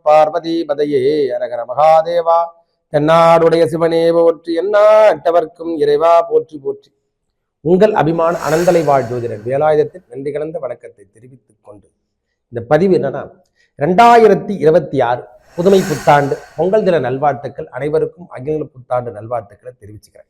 பார்வதி பதையே அரகர மகாதேவா. தென்னாடுடைய சிவனே போற்றி, எந்நாட்டவர்க்கும் இறைவா போற்றி போற்றி. உங்கள் அபிமான அனந்தலை வாழ் ஜோதிடர் வேலாயுதத்தின் நன்றி கலந்த வணக்கத்தை தெரிவித்துக் கொண்டு இந்த பதிவு என்னன்னா, 2026 புதுமை புத்தாண்டு பொங்கல் தின நல்வாழ்த்துக்கள். அனைவருக்கும் அகில புத்தாண்டு நல்வாழ்த்துக்களை தெரிவிச்சுக்கிறேன்.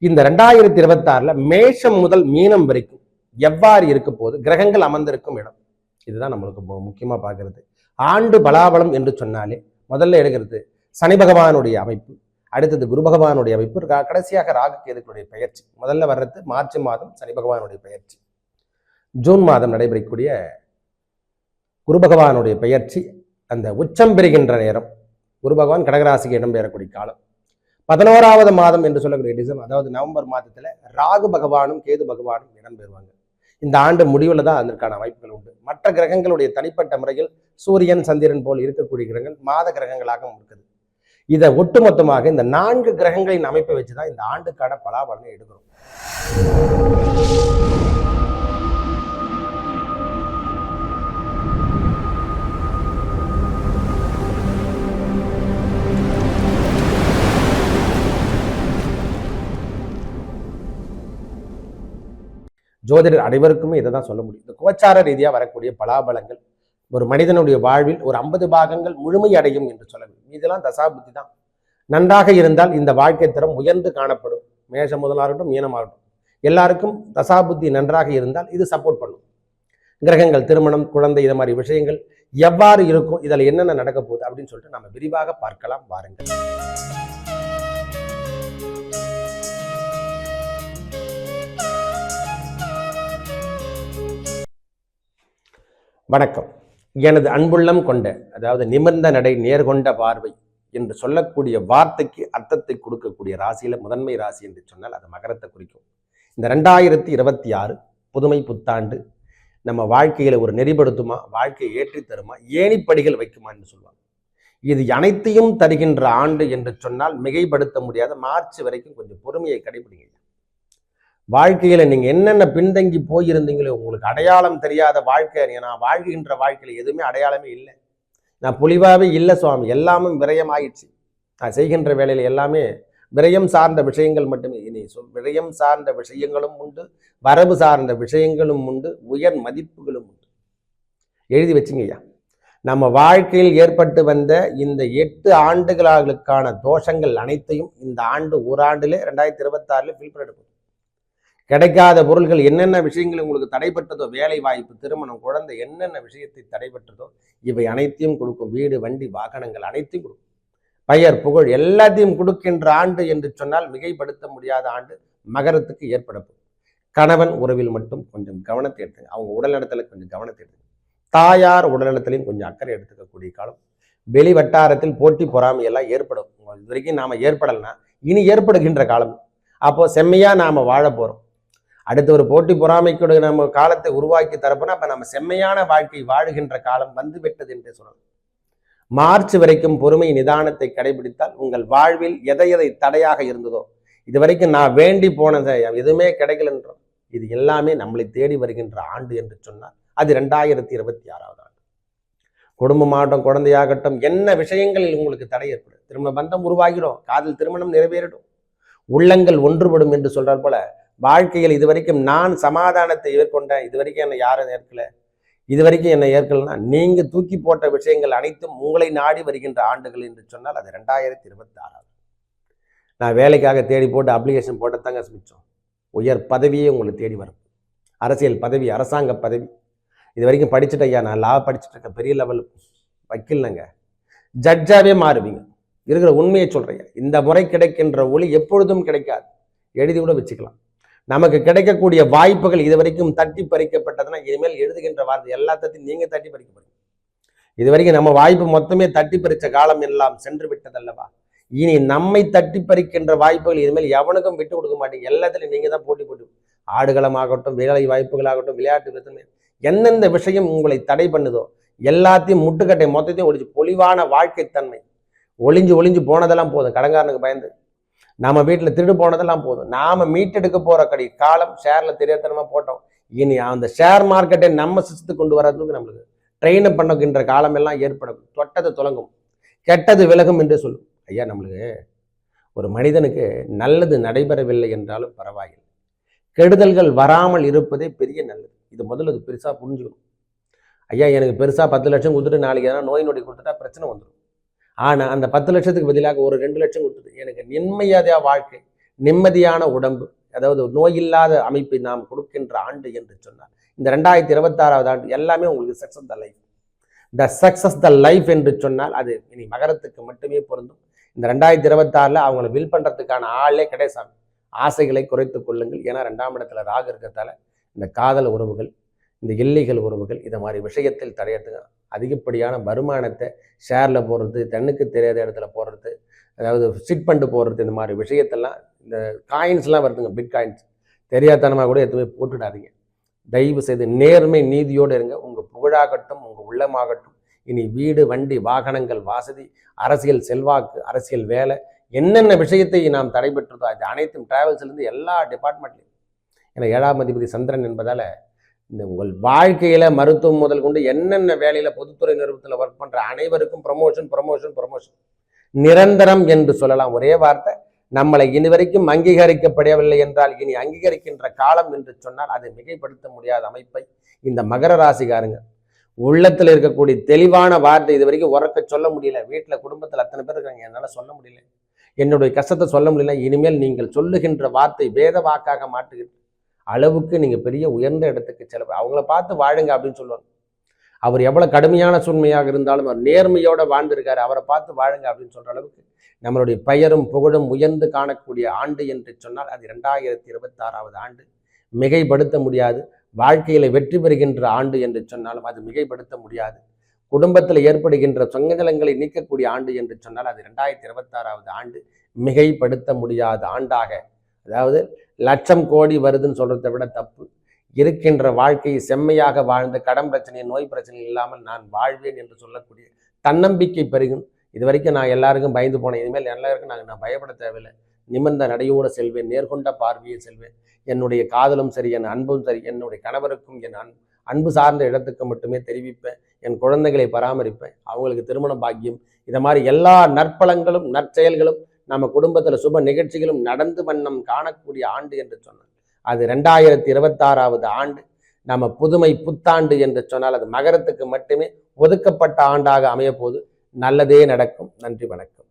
இந்த 2026 மேஷம் முதல் மீனம் வரைக்கும் எவ்வாறு இருக்க போது, கிரகங்கள் அமர்ந்திருக்கும் இடம், இதுதான் நம்மளுக்கு முக்கியமா பார்க்கறது. ஆண்டு பலாபலம் என்று சொன்னாலே முதல்ல எடுக்கிறது சனி பகவானுடைய அமைப்பு, அடுத்தது குரு பகவானுடைய அமைப்பு, கடைசியாக ராகு கேதுக்களுடைய பெயர்ச்சி. முதல்ல வர்றது மார்ச் மாதம் சனி பகவானுடைய பெயர்ச்சி, ஜூன் மாதம் நடைபெறக்கூடிய குரு பகவானுடைய பெயர்ச்சி, அந்த உச்சம் பெறுகின்ற நேரம். குரு பகவான் கடகராசிக்கு இடம் பெறக்கூடிய காலம். 11வது மாதம் என்று சொல்லக்கூடிய டிசம்பர், அதாவது நவம்பர் மாதத்துல ராகு பகவானும் கேது பகவானும் இடம் பெறுவாங்க. இந்த ஆண்டு முடிவில் தான் அதற்கான அமைப்புகள் உண்டு. மற்ற கிரகங்களுடைய தனிப்பட்ட முறையில் சூரியன் சந்திரன் போல் இருக்கக்கூடிய கிரகங்கள் மாத கிரகங்களாக இருக்குது. இதை ஒட்டுமொத்தமாக இந்த 4 கிரகங்களின் அமைப்பை வச்சுதான் இந்த ஆண்டுக்கான பலாபலனை எடுக்கிறோம். ஜோதிடர் அனைவருக்குமே இதை தான் சொல்ல முடியும். இந்த கோச்சார ரீதியாக வரக்கூடிய பலாபலங்கள் ஒரு மனிதனுடைய வாழ்வில் ஒரு 50 பாகங்கள் முழுமை அடையும் என்று சொல்ல முடியும். இதெல்லாம் தசாபுத்தி தான். நன்றாக இருந்தால் இந்த வாழ்க்கை தரம் உயர்ந்து காணப்படும். மேஷம் முதலாகட்டும் மீனமாகட்டும் எல்லாருக்கும் தசாபுத்தி நன்றாக இருந்தால் இது சப்போர்ட் பண்ணும். கிரகங்கள், திருமணம், குழந்தை, இது மாதிரி விஷயங்கள் எவ்வாறு இருக்கும், இதில் என்னென்ன நடக்க போகுது அப்படின்னு சொல்லிட்டு நம்ம விரிவாக பார்க்கலாம் வாருங்கள். வணக்கம். எனது அன்புள்ளம் கொண்ட, அதாவது நிமிர்ந்த நடை நேர்கொண்ட பார்வை என்று சொல்லக்கூடிய வார்த்தைக்கு அர்த்தத்தை கொடுக்கக்கூடிய ராசியில முதன்மை ராசி என்று சொன்னால் அது மகரத்தை குறிக்கும். இந்த 2026 புதுமை புத்தாண்டு நம்ம வாழ்க்கையில ஒரு நெறிப்படுத்துமா, வாழ்க்கையை ஏற்றி தருமா, ஏணிப்படிகள் வைக்குமா என்று சொல்லுவாங்க. இது அனைத்தையும் தருகின்ற ஆண்டு என்று சொன்னால் மிகைப்படுத்த முடியாத. மார்ச் வரைக்கும் கொஞ்சம் பொறுமையை கடைபிடிங்க. வாழ்க்கையில நீங்க என்னென்ன பின்தங்கி போயிருந்தீங்களோ, உங்களுக்கு அடையாளம் தெரியாத வாழ்க்கை, நான் வாழ்கின்ற வாழ்க்கையில எதுவுமே அடையாளமே இல்லை, நான் புலிவாவே இல்லை சுவாமி, எல்லாமே விரயம் ஆயிடுச்சு, நான் செய்கின்ற வேலையில எல்லாமே விரயம் சார்ந்த விஷயங்கள் மட்டுமே. இனி விரயம் சார்ந்த விஷயங்களும் உண்டு, வரவு சார்ந்த விஷயங்களும் உண்டு, உயர் மதிப்புகளும் உண்டு. எழுதி வச்சுங்கய்யா. நம்ம வாழ்க்கையில் ஏற்பட்டு வந்த இந்த 8 ஆண்டுகளுக்கான தோஷங்கள் அனைத்தையும் இந்த ஆண்டு ஓராண்டுல 2026 ஃபில்டர் எடுக்கும். கிடைக்காத பொருள்கள், என்னென்ன விஷயங்கள் உங்களுக்கு தடைபட்டதோ, வேலை வாய்ப்பு, திருமணம், குழந்தை, என்னென்ன விஷயத்தை தடைபட்டதோ இவை அனைத்தையும் கொடுக்கும். வீடு, வண்டி, வாகனங்கள் அனைத்தையும் கொடுக்கும். பெயர், புகழ் எல்லாத்தையும் கொடுக்கின்ற ஆண்டு என்று சொன்னால் மிகைப்படுத்த முடியாத ஆண்டு மகரத்துக்கு ஏற்படும். கணவன் உறவில் மட்டும் கொஞ்சம் கவனத்தை எடுத்துங்க. அவங்க உடல்நலத்துல கொஞ்சம் கவனத்தை எடுத்துங்க. தாயார் உடல்நலத்திலையும் கொஞ்சம் அக்கறை எடுத்துக்கக்கூடிய காலம். வெளி வட்டாரத்தில் போட்டி பொறாமை எல்லாம் ஏற்படும். இது வரைக்கும் நாம ஏற்படலைன்னா இனி ஏற்படுகின்ற காலம். அப்போ செம்மையா நாம வாழ போறோம். அடுத்த ஒரு போட்டி பொறாமைக்கு நம்ம காலத்தை உருவாக்கி தரப்போனா அப்ப நம்ம செம்மையான வாழ்க்கை வாழுகின்ற காலம் வந்து விட்டது என்று சொல்லலாம். மார்ச் வரைக்கும் பொறுமை நிதானத்தை கடைபிடித்தால் உங்கள் வாழ்வில் எதை தடையாக இருந்ததோ, இது வரைக்கும் நான் வேண்டி போனதை எதுவுமே கிடைக்கலன்றோம், இது எல்லாமே நம்மளை தேடி வருகின்ற ஆண்டு என்று சொன்னால் அது 2026 ஆண்டு. குடும்பமாகட்டும், குழந்தையாகட்டும், என்ன விஷயங்களில் உங்களுக்கு தடை ஏற்படும். திருமண பந்தம் உருவாகிடும், காதல் திருமணம் நிறைவேறிடும், உள்ளங்கள் ஒன்றுபடும் என்று சொல்றார் போல வாழ்க்கையில் இதுவரைக்கும் நான் சமாதானத்தை ஏற்கொண்டேன், இதுவரைக்கும் என்னை யாரும் ஏற்கல, இதுவரைக்கும் என்னை ஏற்கலன்னா நீங்க தூக்கி போட்ட விஷயங்கள் அனைத்தும் உங்களை நாடி வருகின்ற ஆண்டுகள் என்று சொன்னால் அது 2026. நான் வேலைக்காக தேடி போட்டு அப்ளிகேஷன் போட்டதாங்க மிச்சம். உயர் பதவியே உங்களுக்கு தேடி வரும். அரசியல் பதவி, அரசாங்க பதவி. இது வரைக்கும் படிச்சுட்டு ஐயா நான் லா படிச்சுட்டு இருக்க, பெரிய லெவல் வக்கீல்னங்க, ஜட்ஜாவே மாறுவீங்க. இருக்கிற உண்மையை சொல்றேன். இந்த முறை கிடைக்கின்ற ஒளி எப்பொழுதும் கிடைக்காது, எழுதி கூட வச்சுக்கலாம். நமக்கு கிடைக்கக்கூடிய வாய்ப்புகள் இது வரைக்கும் தட்டி பறிக்கப்பட்டதுன்னா இனிமேல் எழுதுகின்ற வார்த்தை எல்லாத்தையும் நீங்க தட்டி பறிக்க போறீங்க. இது வரைக்கும் நம்ம வாய்ப்பு மொத்தமே தட்டி பறிச்ச காலம் எல்லாம் சென்று விட்டதல்லவா. இனி நம்மை தட்டி பறிக்கின்ற வாய்ப்புகள் இனிமேல் எவனுக்கும் விட்டு கொடுக்க மாட்டீங்க. எல்லாத்துலையும் நீங்க தான் போட்டி போட்டு, ஆடுகளமாகட்டும், வேலை வாய்ப்புகளாகட்டும், விளையாட்டு விதமே, எந்தெந்த விஷயம் உங்களை தடை பண்ணுதோ எல்லாத்தையும் முட்டுக்கட்டை மொத்தத்தையும் ஒழிச்சு பொலிவான வாழ்க்கை தன்மை. ஒளிஞ்சு போனதெல்லாம் போதும். கடங்காரனுக்கு பயந்து நம்ம வீட்டில் திருடு போனதெல்லாம் போதும். நாம மீட்டெடுக்க போற காலம் ஷேர்ல தெரியாதனமா போட்டோம். இனி அந்த ஷேர் மார்க்கெட்டை நம்ம சிஸ்டத்துக்கு கொண்டு வர்றதுக்கு நம்மளுக்கு ட்ரெயின் பண்ணுகின்ற காலமெல்லாம் ஏற்படும். தொட்டது துலங்கும், கெட்டது விலகும் என்று சொல்லும். ஐயா, நம்மளுக்கு ஒரு மனிதனுக்கு நல்லது நடைபெறவில்லை என்றாலும் பரவாயில்லை, கெடுதல்கள் வராமல் இருப்பதே பெரிய நல்லது. இது முதல்ல அது பெருசாக புரிஞ்சுக்கணும். ஐயா, எனக்கு பெருசாக 10 லட்சம் கொடுத்துட்டு நாளைக்கு எதனா நோய் நொடி கொடுத்துட்டா பிரச்சனை வந்துடும். ஆனால் அந்த 10 லட்சத்துக்கு பதிலாக ஒரு 2 லட்சம் கொடுத்துட்டு எனக்கு நிம்மதியான வாழ்க்கை, நிம்மதியான உடம்பு, அதாவது நோயில்லாத அமைப்பை நாம் கொடுக்கின்ற ஆண்டு என்று சொன்னார் இந்த 2026வது ஆண்டு எல்லாமே உங்களுக்கு success the life. The success the life என்று சொன்னால் அது இனி மகரத்துக்கு மட்டுமே பொருந்தும். இந்த 2026ல் அவங்கள வில் பண்ணுறதுக்கான ஆளே கிடையாது. ஆசைகளை குறைத்து கொள்ளுங்கள். ஏன்னா 2ஆம் இடத்துல ராகு இருக்கிறதால இந்த காதல் உறவுகள், இந்த இல்லீகல் உறவுகள், இதை மாதிரி விஷயத்தில் தடையத்துங்க. அதிகப்படியான வருமானத்தை ஷேரில் போடுறது, தன்னுக்கு தெரியாத இடத்துல போடுறது, அதாவது சிட் ஃபண்டு போடுறது, இந்த மாதிரி விஷயத்தெல்லாம், இந்த காயின்ஸ்லாம் வருதுங்க, பிட் காயின்ஸ், தெரியாதனமாக கூட எதுவுமே போட்டுடாதீங்க. தயவு செய்து நேர்மை நீதியோடு இருங்க. உங்கள் புகழாகட்டும், உங்கள் உள்ளமாகட்டும், இனி வீடு, வண்டி, வாகனங்கள், வசதி, அரசியல் செல்வாக்கு, அரசியல் வேலை, என்னென்ன விஷயத்தை நாம் தடைபெற்றதோ அது அனைத்தும் டிராவல்ஸ்லேருந்து எல்லா டிபார்ட்மெண்ட்லையும். ஏன்னா 7ஆம் அதிபதி சந்திரன் என்பதால் இந்த உங்கள் வாழ்க்கையில் மருத்துவம் முதல் கொண்டு என்னென்ன வேலையில் பொதுத்துறை நிறுவனத்தில் ஒர்க் பண்ணுற அனைவருக்கும் ப்ரமோஷன் நிரந்தரம் என்று சொல்லலாம். ஒரே வார்த்தை, நம்மளை இனிவரைக்கும் அங்கீகரிக்கப்படவில்லை என்றால் இனி அங்கீகரிக்கின்ற காலம் என்று சொன்னால் அதை மிகைப்படுத்த முடியாத அமைப்பை இந்த மகர ராசிக்காரங்க உள்ளத்தில் இருக்கக்கூடிய தெளிவான வார்த்தை இது வரைக்கும் உறக்க சொல்ல முடியல. வீட்டில் குடும்பத்தில் அத்தனை பேர் இருக்காங்க, என்னால் சொல்ல முடியல, என்னுடைய கஷ்டத்தை சொல்ல முடியல. இனிமேல் நீங்கள் சொல்லுகின்ற வார்த்தை வேத வாக்காக மாற்றுகின்ற அளவுக்கு நீங்கள் பெரிய உயர்ந்த இடத்துக்கு செலவு, அவங்கள பார்த்து வாழுங்க அப்படின்னு சொல்லுவாங்க. அவர் எவ்வளோ கடுமையான சூழ்மையாக இருந்தாலும் அவர் நேர்மையோடு வாழ்ந்திருக்காரு, அவரை பார்த்து வாழுங்க அப்படின்னு சொல்கிற அளவுக்கு நம்மளுடைய பெயரும் புகழும் உயர்ந்து காணக்கூடிய ஆண்டு என்று சொன்னால் அது 2026வது ஆண்டு. மிகைப்படுத்த முடியாது. வாழ்க்கையில் வெற்றி பெறுகின்ற ஆண்டு என்று சொன்னாலும் அது மிகைப்படுத்த முடியாது. குடும்பத்தில் ஏற்படுகின்ற சொங்கநிலங்களை நீக்கக்கூடிய ஆண்டு என்று சொன்னால் அது 2026வது ஆண்டு. மிகைப்படுத்த முடியாத ஆண்டாக, அதாவது லட்சம் கோடி வருதுன்னு சொல்கிறத விட தப்பு. இருக்கின்ற வாழ்க்கையை செம்மையாக வாழ்ந்த கடன் பிரச்சனை, நோய் பிரச்சனை இல்லாமல் நான் வாழ்வேன் என்று சொல்லக்கூடிய தன்னம்பிக்கை பெருகும். இது வரைக்கும் நான் எல்லாருக்கும் பயந்து போனேன், இனிமேல் எல்லாருக்கும் நான் பயப்பட தேவையில்லை. நிமிர்ந்த நடையோடு செல்வேன், நேர்கொண்ட பார்வையை செல்வேன். என்னுடைய காதலும் சரி, என் அன்பும் சரி, என்னுடைய கணவருக்கும் என் அன்பு சார்ந்த இடத்துக்கு மட்டுமே தெரிவிப்பேன். என் குழந்தைகளை பராமரிப்பேன், அவங்களுக்கு திருமண பாக்கியம், இதை மாதிரி எல்லா நற்பலங்களும் நற்செயல்களும் நம்ம குடும்பத்தில் சுப நிகழ்ச்சிகளும் நடந்து வண்ணம் காணக்கூடிய ஆண்டு என்று சொன்னால் அது 2026வது ஆண்டு. நம்ம புதுமை புத்தாண்டு என்று சொன்னால் அது மகரத்துக்கு மட்டுமே ஒதுக்கப்பட்ட ஆண்டாக அமைய போது நல்லதே நடக்கும். நன்றி, வணக்கம்.